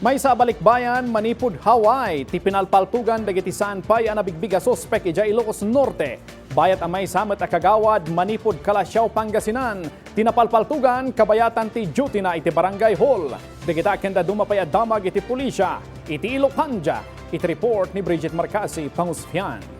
May sa Balikbayan, manipud Hawaii, ti pinalpaltugan dagiti saan pay anabigbiga suspek idiay Ilocos Norte. Bayat amay samet a kagawad, manipud Kalasyaw, Pangasinan. Tinapalpaltugan, kabayatan ti duty na iti barangay hall. Dagita kenda dumapay a damag iti pulisya, iti Ilocanja. Iti report ni Brigitte Marcasi-Pangosfian.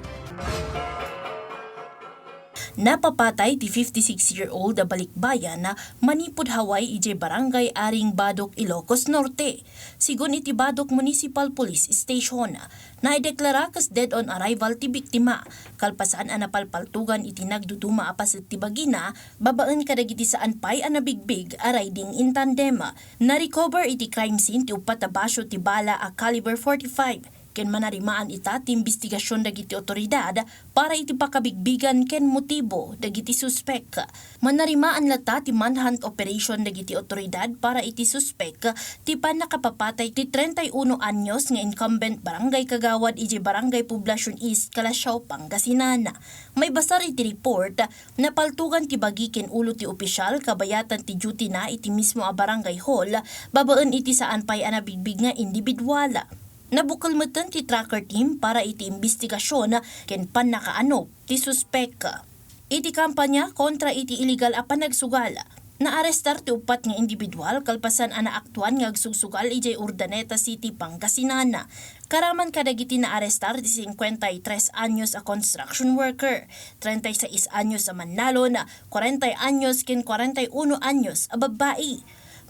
Napapatay ti 56-year-old na Balikbayan na manipud Hawaii ije barangay Aring Badok, Ilocos Norte. Sigun iti Badok Municipal Police Station, naideklara kas dead on arrival ti biktima. Kalpasan a napalpaltugan iti nagduduma apas ti bagina, babaan kadagiti saan pay a nabigbig a riding in tandem. Na-recover iti crime scene ti upat a basyo ti bala a caliber 45. Ken manarimaan ita ti imbestigasyon dagiti otoridad para iti pakabigbigan ken motibo dagiti suspek. Manarimaan lata ti manhunt operation dagiti otoridad para iti suspek ti panakapapatay ti 31 anyos nga incumbent barangay kagawad iti barangay Poblacion East, Kalasyaw, Pangasinan. May basar iti report na paltugan ti bagi ken ulo ti opisyal kabayatan ti duty na iti mismo a barangay hall babaan iti saan pay a nabigbig nga individual. Nabukal metan ti tracker team para iti imbestigasyon ken panakaanop ti suspek. Iti kampanya kontra iti illegal a panagsugal. Naarestar ti upat nga individual kalpasan ana aktuan nga agsugsugal iti Urdaneta City, Pangasinan. Karaman kadagiti naarestar ti 53 anyos a construction worker, 36 anyos a manlalon, 40 anyos ken 41 anyos a babae.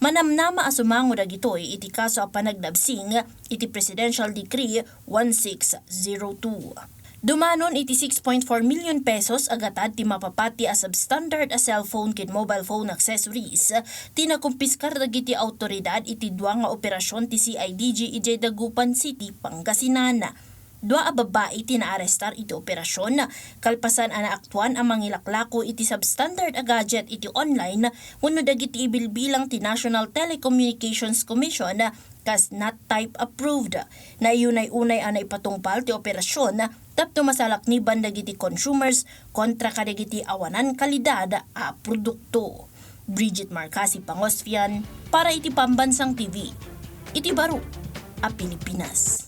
Manamnama asumango dagitoy iti kaso a panaglabsing iti Presidential Decree 1602. Dumanon iti 6.4 million pesos agatad ti mapapati a substandard a cellphone ken mobile phone accessories tinakumpiskar dagiti autoridad iti dua nga operasyon ti CIDG iti Dagupan City, Pangasinan. Dua a babae iti naarestar iti operasyon, kalpasan ana aktuan ang mangilaklako iti substandard a gadget iti online wenno dagiti ibilbilang ti National Telecommunications Commission kas not type approved. Na iunay-unay ana ipatungpal ti operasyon tapno masalakniban dagiti consumers kontra kadagiti awanan kalidad a produkto. Brigitte Marcasi-Pangosfian para iti Pambansang TV. Iti baro a Pilipinas.